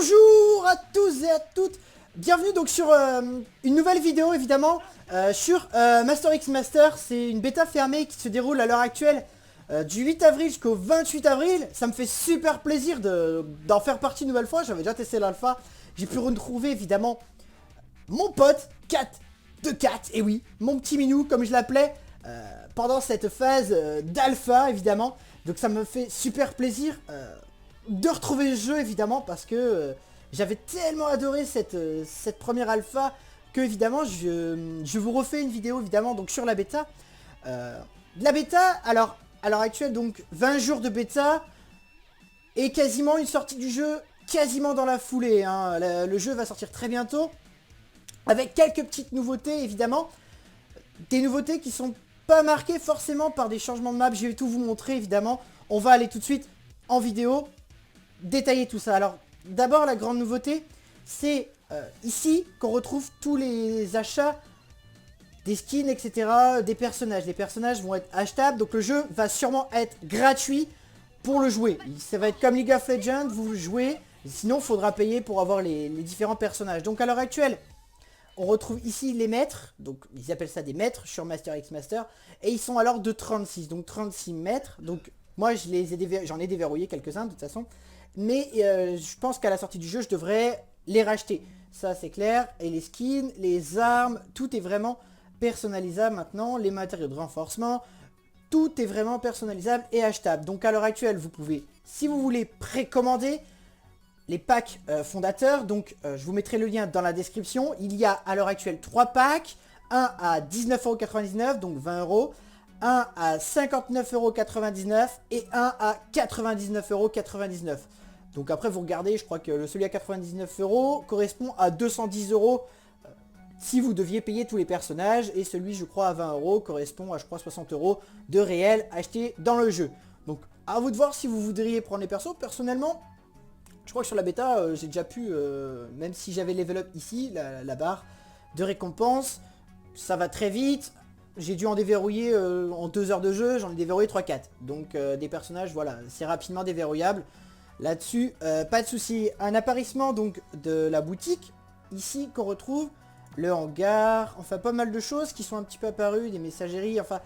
Bonjour à tous et à toutes. Bienvenue donc sur une nouvelle vidéo évidemment sur Master X Master. C'est une bêta fermée qui se déroule à l'heure actuelle du 8 avril jusqu'au 28 avril. Ça me fait super plaisir d'en faire partie une nouvelle fois. J'avais déjà testé l'alpha. J'ai pu retrouver évidemment mon pote Cat de Cat. Et oui, mon petit minou comme je l'appelais pendant cette phase d'alpha évidemment. Donc ça me fait super plaisir de retrouver le jeu évidemment parce que j'avais tellement adoré cette première alpha que évidemment je vous refais une vidéo évidemment donc sur la bêta. La bêta, alors à l'heure actuelle donc 20 jours de bêta et quasiment une sortie du jeu quasiment dans la foulée, hein. Le jeu va sortir très bientôt avec quelques petites nouveautés évidemment. Des nouveautés qui sont pas marquées forcément par des changements de map, je vais tout vous montrer évidemment. On va aller tout de suite en vidéo détailler tout ça. Alors d'abord la grande nouveauté c'est ici qu'on retrouve tous les achats des skins etc, des personnages. Les personnages vont être achetables donc le jeu va sûrement être gratuit pour le jouer. Ça va être comme League of Legends, vous le jouez, sinon il faudra payer pour avoir les différents personnages. Donc à l'heure actuelle on retrouve ici les maîtres, donc ils appellent ça des maîtres sur Master X Master, et ils sont alors de 36, donc 36 maîtres, donc moi j'en ai déverrouillé quelques-uns de toute façon, mais je pense qu'à la sortie du jeu je devrais les racheter, ça c'est clair, et les skins, les armes, tout est vraiment personnalisable maintenant, les matériaux de renforcement, tout est vraiment personnalisable et achetable. Donc à l'heure actuelle vous pouvez, si vous voulez précommander les packs fondateurs, donc je vous mettrai le lien dans la description. Il y a à l'heure actuelle 3 packs, un à 19,99€, donc 20 €, un à 59,99€ et un à 99,99€. Donc après vous regardez, je crois que celui à 99€ correspond à 210€ si vous deviez payer tous les personnages, et celui je crois à 20€ correspond à je crois 60€ de réel acheté dans le jeu. Donc à vous de voir si vous voudriez prendre les persos. Personnellement je crois que sur la bêta, j'ai déjà pu, même si j'avais level up ici, la barre de récompense, ça va très vite. J'ai dû en déverrouiller en 2 heures de jeu, j'en ai déverrouillé 3-4. Donc des personnages, voilà, c'est rapidement déverrouillable. Là-dessus, pas de souci. Un apparaissement donc de la boutique, ici qu'on retrouve, le hangar, enfin pas mal de choses qui sont un petit peu apparues, des messageries, enfin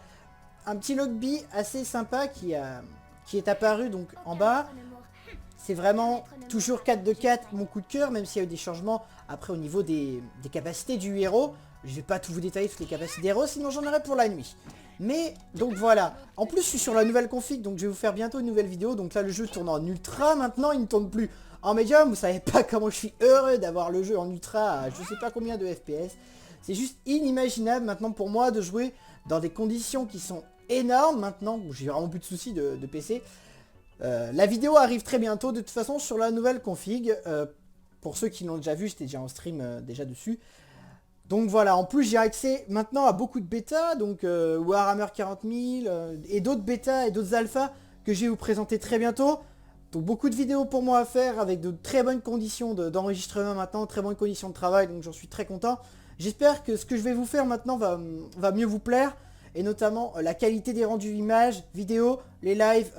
un petit lobby assez sympa qui est apparu donc en bas. C'est vraiment toujours 4 de 4 mon coup de cœur, même s'il y a eu des changements après au niveau des capacités du héros. Je vais pas tout vous détailler toutes les capacités des héros, sinon j'en aurai pour la nuit. Mais donc voilà, en plus je suis sur la nouvelle config, donc je vais vous faire bientôt une nouvelle vidéo. Donc là le jeu tourne en ultra maintenant, il ne tourne plus en médium. Vous savez pas comment je suis heureux d'avoir le jeu en ultra à je sais pas combien de FPS. C'est juste inimaginable maintenant pour moi de jouer dans des conditions qui sont énormes maintenant. J'ai vraiment plus de soucis de PC. La vidéo arrive très bientôt de toute façon sur la nouvelle config. Pour ceux qui l'ont déjà vu, j'étais déjà en stream déjà dessus. Donc voilà, en plus j'ai accès maintenant à beaucoup de bêta, donc Warhammer 40 000 et d'autres bêtas et d'autres alphas que je vais vous présenter très bientôt. Donc beaucoup de vidéos pour moi à faire avec de très bonnes conditions d'enregistrement maintenant, très bonnes conditions de travail, donc j'en suis très content. J'espère que ce que je vais vous faire maintenant va mieux vous plaire. Et notamment la qualité des rendus images, vidéos, les lives,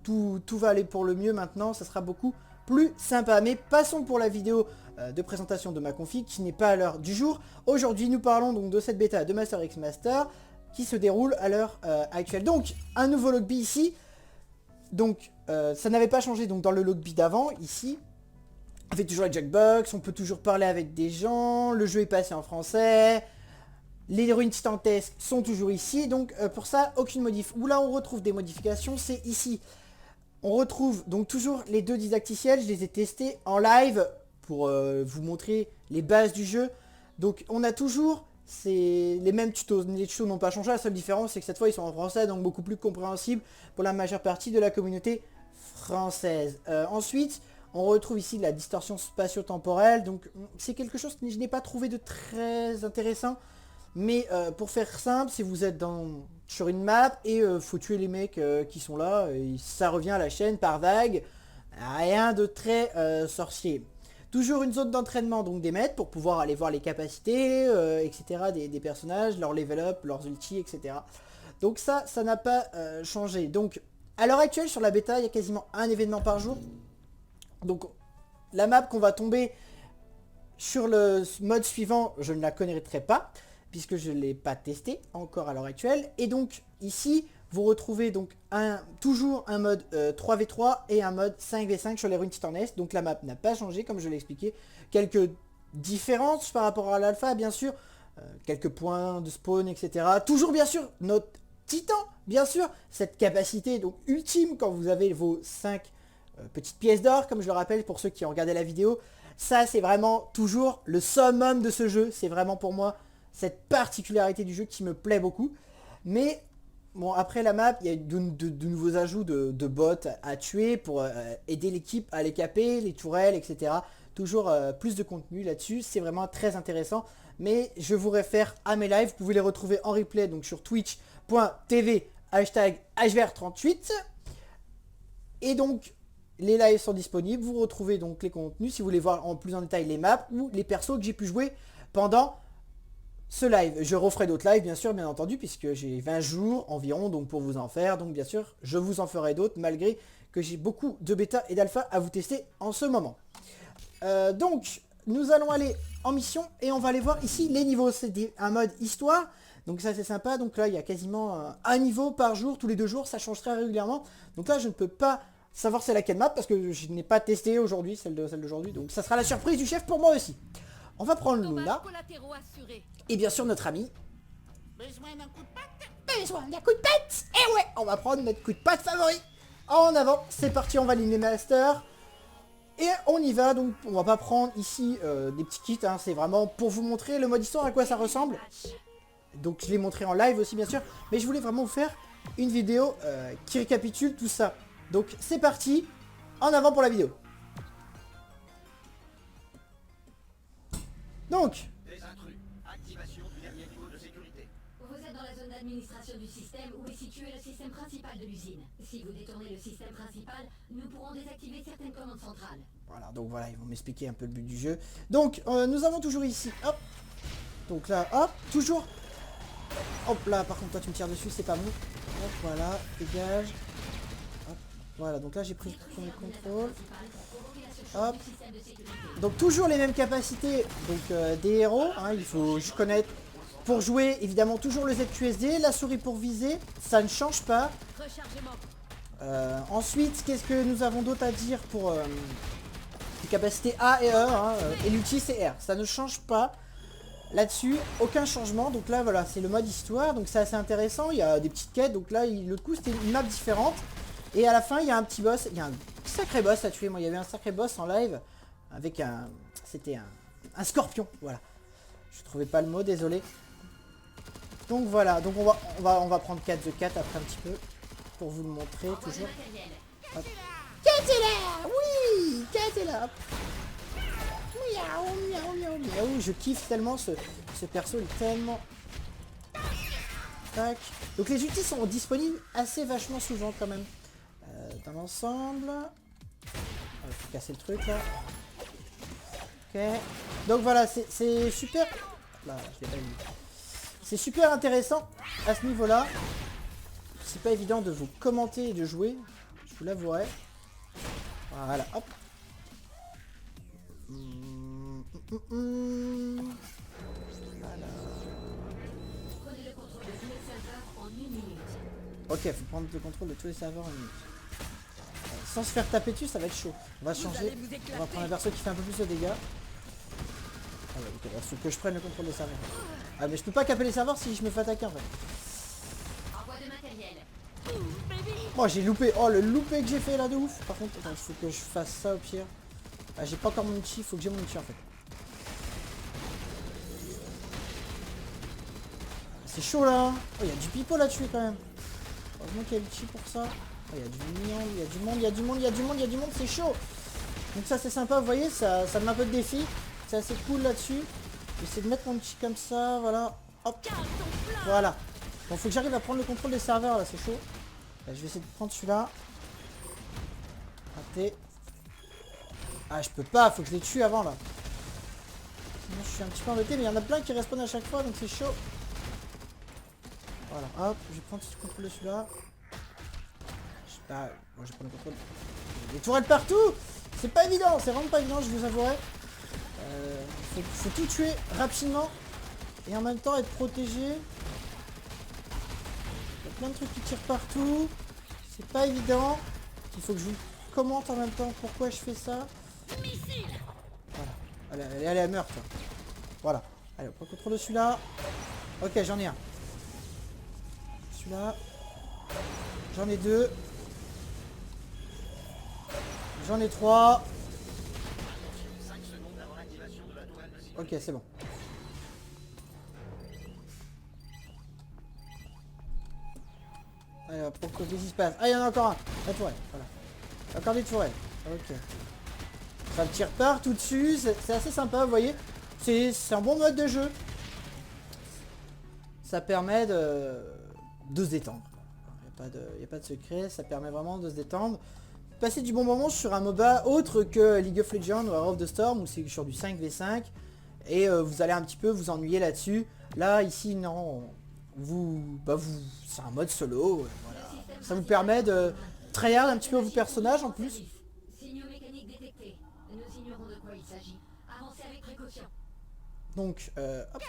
tout va aller pour le mieux maintenant, ça sera beaucoup plus sympa. Mais passons pour la vidéo de présentation de ma config qui n'est pas à l'heure du jour. Aujourd'hui nous parlons donc de cette bêta de Master X Master qui se déroule à l'heure actuelle. Donc un nouveau lobby ici, donc ça n'avait pas changé donc dans le lobby d'avant ici. On fait toujours la Jackbox, on peut toujours parler avec des gens, le jeu est passé en français. Les ruines titantesques sont toujours ici, donc pour ça, aucune modif. Où là on retrouve des modifications, c'est ici. On retrouve donc toujours les deux didacticiels, je les ai testés en live pour vous montrer les bases du jeu. Donc on a toujours les mêmes tutos, les tutos n'ont pas changé, la seule différence c'est que cette fois ils sont en français, donc beaucoup plus compréhensibles pour la majeure partie de la communauté française. Ensuite, on retrouve ici la distorsion spatio-temporelle, donc c'est quelque chose que je n'ai pas trouvé de très intéressant. Mais pour faire simple, si vous êtes sur une map et faut tuer les mecs qui sont là, et ça revient à la chaîne par vague, rien de très sorcier. Toujours une zone d'entraînement donc des maîtres pour pouvoir aller voir les capacités, etc. des personnages, leur level up, leurs ultis, etc. Donc ça n'a pas changé. Donc à l'heure actuelle sur la bêta, il y a quasiment un événement par jour. Donc La map qu'on va tomber sur le mode suivant, je ne la connaîtrai pas, puisque je ne l'ai pas testé encore à l'heure actuelle. Et donc ici, vous retrouvez donc toujours un mode 3v3 et un mode 5v5 sur les runes titanesques. Donc la map n'a pas changé, comme je l'ai expliqué. Quelques différences par rapport à l'alpha, bien sûr. Quelques points de spawn, etc. Toujours, bien sûr, notre titan, bien sûr. Cette capacité donc ultime quand vous avez vos 5 petites pièces d'or, comme je le rappelle pour ceux qui ont regardé la vidéo. Ça, c'est vraiment toujours le summum de ce jeu. C'est vraiment pour moi cette particularité du jeu qui me plaît beaucoup. Mais bon, après la map, il y a de nouveaux ajouts de bots à tuer pour aider l'équipe à les caper, les tourelles, etc. Toujours plus de contenu là-dessus. C'est vraiment très intéressant. Mais je vous réfère à mes lives. Vous pouvez les retrouver en replay donc sur twitch.tv #HVR38. Et donc, les lives sont disponibles. Vous retrouvez donc les contenus si vous voulez voir en plus en détail les maps ou les persos que j'ai pu jouer pendant ce live. Je referai d'autres lives bien sûr, bien entendu, puisque j'ai 20 jours environ donc pour vous en faire. Donc bien sûr, je vous en ferai d'autres malgré que j'ai beaucoup de bêta et d'alpha à vous tester en ce moment. Donc, nous allons aller en mission et on va aller voir ici les niveaux. C'est un mode histoire. Donc ça c'est sympa. Donc là, il y a quasiment un niveau par jour, tous les 2 jours. Ça change très régulièrement. Donc là, je ne peux pas savoir c'est laquelle map parce que je n'ai pas testé aujourd'hui, celle d'aujourd'hui. Donc ça sera la surprise du chef pour moi aussi. On va prendre Luna. Et bien sûr notre ami. Besoin d'un coup de patte. Besoin d'un coup de patte. Et ouais, on va prendre notre coup de patte favori. En avant, c'est parti, on va aligner Master. Et on y va, donc on va pas prendre ici des petits kits, hein, c'est vraiment pour vous montrer le mode histoire à quoi ça ressemble. Donc je l'ai montré en live aussi bien sûr, mais je voulais vraiment vous faire une vidéo qui récapitule tout ça. Donc c'est parti, en avant pour la vidéo. Donc, vous êtes dans la zone d'administration du système où est situé le système principal de l'usine. Si vous détournez le système principal, nous pourrons désactiver certaines commandes centrales. Voilà, donc voilà, ils vont m'expliquer un peu le but du jeu. Donc, nous avons toujours ici, hop. Donc là, hop, toujours. Hop là, par contre, toi tu me tires dessus, c'est pas bon. Hop, voilà, dégage. Hop, voilà, donc là j'ai pris le premier contrôle. Hop. Donc toujours les mêmes capacités donc des héros, hein, il faut juste connaître. Pour jouer, évidemment, toujours le ZQSD, la souris pour viser, ça ne change pas. Ensuite, qu'est-ce que nous avons d'autre à dire pour les capacités A et E, hein, et l'ulti c'est R, ça ne change pas. Là-dessus, aucun changement, donc là voilà, c'est le mode histoire, donc c'est assez intéressant, il y a des petites quêtes, donc là, le coup c'était une map différente. Et à la fin, il y a un petit boss, il y a un sacré boss à tuer, moi il y avait un sacré boss en live, avec un... c'était un scorpion, voilà. Je trouvais pas le mot, désolé. Donc voilà, donc on va prendre 4 the 4 après un petit peu pour vous le montrer toujours. Kat est là. Oui, Kat est là. Miaou, miaou, miaou, miaou. Je kiffe tellement ce perso, il est tellement... Tac. Donc les ultis sont disponibles assez vachement souvent quand même. Dans l'ensemble. Il faut casser le truc là. Ok. Donc voilà, c'est super... Là, je l'ai pas mis. C'est super intéressant à ce niveau-là. C'est pas évident de vous commenter et de jouer. Je vous l'avouerai. Voilà, hop. Voilà. Ok, faut prendre le contrôle de tous les serveurs en une minute. Sans se faire taper dessus, ça va être chaud. On va changer. On va prendre un perso qui fait un peu plus de dégâts. Ah ouais, ok, il faut que je prenne le contrôle des serveurs. Ah mais je peux pas caper les serveurs si je me fais attaquer en fait. Oh j'ai loupé, oh le loupé que j'ai fait là de ouf. Par contre, il faut que je fasse ça au pire. Ah, j'ai pas encore mon outil, il faut que j'ai mon outil en fait. C'est chaud là. Oh il y a du pipeau là dessus quand même. Heureusement qu'il y a l'outil pour ça. Oh il y a du mignon, il y a du monde, il y a du monde, il y a du monde, il y a du monde, c'est chaud. Donc ça c'est sympa, vous voyez, ça met un peu de défi. C'est assez cool là-dessus. J'essaie de mettre mon petit comme ça, voilà. Hop. Voilà. Bon, faut que j'arrive à prendre le contrôle des serveurs là, c'est chaud. Là, je vais essayer de prendre celui-là. Raté. Ah, je peux pas, faut que je les tue avant là. Sinon, je suis un petit peu embêté, mais il y en a plein qui respawnent à chaque fois, donc c'est chaud. Voilà, hop, je vais prendre le contrôle de celui-là. Ah, moi je vais prendre le contrôle. Il y a des tourelles partout. C'est pas évident, c'est vraiment pas évident, je vous avouerai. Faut tout tuer rapidement et en même temps être protégé. Il y a plein de trucs qui tirent partout. C'est pas évident. Il faut que je vous commente en même temps pourquoi je fais ça. Voilà. Allez, elle meurt. Toi. Voilà. Allez, on prend le contrôle de celui-là. Ok, j'en ai un. Celui-là. J'en ai 2. J'en ai 3. Ok, c'est bon. Allez, pour que qu'est-ce qui se passe? Ah, il y en a encore un. La tourelle, voilà. Encore des tourelles. Ok. Ça me tire partout dessus. C'est assez sympa, vous voyez. C'est un bon mode de jeu. Ça permet de se détendre. Il n'y a pas de secret. Ça permet vraiment de se détendre. Passer du bon moment sur un MOBA autre que League of Legends ou Heart of the Storm où c'est sur du 5v5 et vous allez un petit peu vous ennuyer là-dessus. Là ici non, c'est un mode solo, voilà. Ça vous permet de tryhard un petit peu vos personnages en plus. Signaux mécaniques détectés. Nous ignorons de quoi il s'agit. Avancez avec précaution. Donc hop.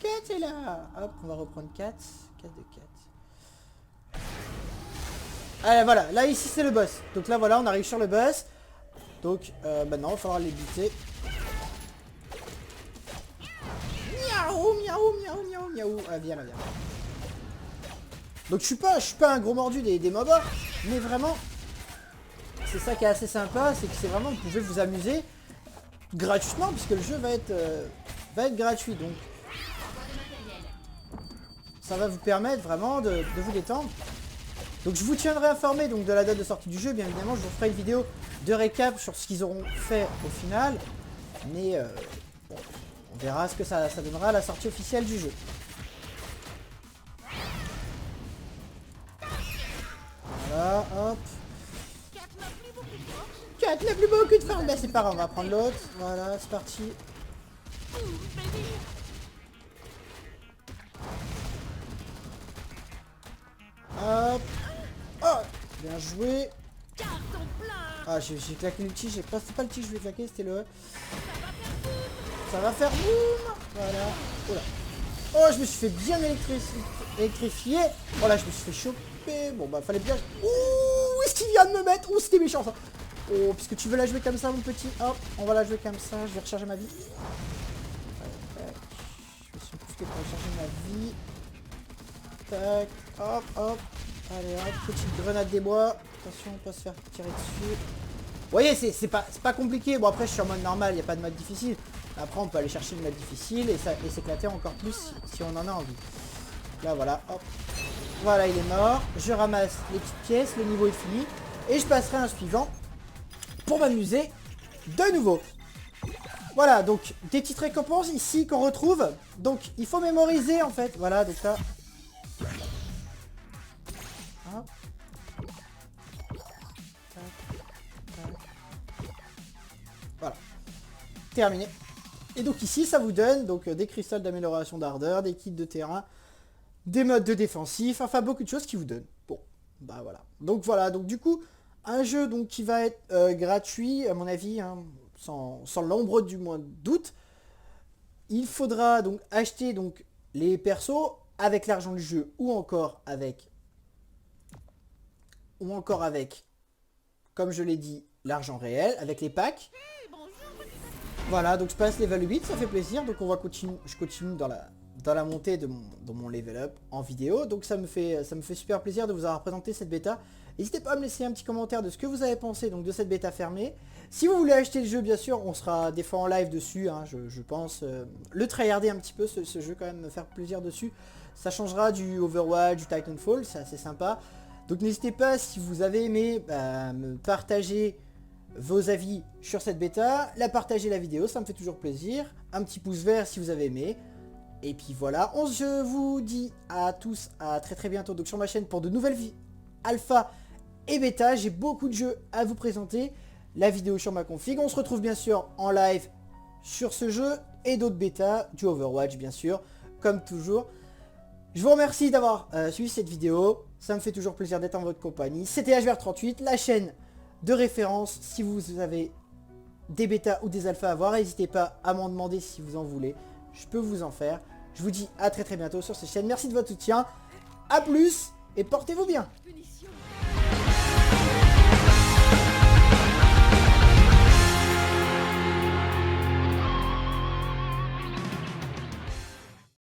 4 est là. Hop, on va reprendre 4. 4 de 4. Allez, voilà, là ici c'est le boss. Donc là voilà, on arrive sur le boss. Donc maintenant il va falloir les buter. Miaou, miaou, miaou, miaou, miaou. Ah viens là, viens. Donc je suis pas un gros mordu des MOBA, mais vraiment c'est ça qui est assez sympa, c'est que c'est vraiment vous pouvez vous amuser gratuitement puisque le jeu va être gratuit. Donc ça va vous permettre vraiment de vous détendre. Donc je vous tiendrai informé donc de la date de sortie du jeu, bien évidemment je vous ferai une vidéo de récap sur ce qu'ils auront fait au final. Mais bon, on verra ce que ça donnera à la sortie officielle du jeu. Voilà, hop. 4 n'a plus beaucoup de force. Ben c'est pas grave, on va prendre l'autre. Voilà, c'est parti. Hop. Oh, bien joué. Ah, j'ai claqué l'ulti, c'est pas l'ulti que je vais claquer, c'était le... Ça va faire boum. Voilà. Oula. Oh, je me suis fait bien électrifier. Oh là, je me suis fait choper. Bon, bah, fallait bien... Ouh, où est-ce qu'il vient de me mettre? Ouh, c'était méchant, ça. Oh, puisque tu veux la jouer comme ça, mon petit. Hop, on va la jouer comme ça. Je vais recharger ma vie. Je me suis profité pour recharger ma vie. Tac, hop, hop. Allez, hop, petite grenade des bois. Attention, on peut se faire tirer dessus. Vous voyez, c'est pas compliqué. Bon, après, je suis en mode normal, il n'y a pas de mode difficile. Après, on peut aller chercher le mode difficile et s'éclater encore plus si on en a envie. Là, voilà, hop. Voilà, il est mort. Je ramasse les petites pièces, le niveau est fini. Et je passerai à un suivant pour m'amuser de nouveau. Voilà, donc des petites récompenses ici qu'on retrouve. Donc, il faut mémoriser, en fait. Voilà, donc là... Hop. Voilà. Terminé. Et donc ici, ça vous donne donc des cristals d'amélioration d'ardeur, des kits de terrain, des modes de défensif, enfin beaucoup de choses qui vous donnent. Bon, bah voilà. Donc voilà, donc du coup, un jeu donc qui va être gratuit, à mon avis, hein, sans l'ombre du moins doute. Il faudra donc acheter donc les persos avec l'argent du jeu ou encore avec, comme je l'ai dit, l'argent réel, avec les packs. Voilà, donc je passe level 8, ça fait plaisir. Donc on va continuer, je continue dans la montée de mon level up en vidéo. Donc ça me fait super plaisir de vous avoir présenté cette bêta. N'hésitez pas à me laisser un petit commentaire de ce que vous avez pensé donc de cette bêta fermée. Si vous voulez acheter le jeu, bien sûr, on sera des fois en live dessus, hein, je pense. Le tryharder un petit peu, ce jeu quand même, me faire plaisir dessus. Ça changera du Overwatch, du Titanfall, c'est assez sympa. Donc n'hésitez pas, si vous avez aimé, me partager vos avis sur cette bêta, partager la vidéo, ça me fait toujours plaisir. Un petit pouce vert si vous avez aimé. Et puis voilà, je vous dis à tous à très bientôt donc sur ma chaîne pour de nouvelles alpha et bêta. J'ai beaucoup de jeux à vous présenter. La vidéo sur ma config. On se retrouve bien sûr en live sur ce jeu et d'autres bêtas, du Overwatch bien sûr, comme toujours. Je vous remercie d'avoir suivi cette vidéo. Ça me fait toujours plaisir d'être en votre compagnie. C'était HVR38, la chaîne de référence. Si vous avez des bêtas ou des alphas à voir, n'hésitez pas à m'en demander si vous en voulez. Je peux vous en faire. Je vous dis à très bientôt sur cette chaîne. Merci de votre soutien. A plus et portez-vous bien. Punition.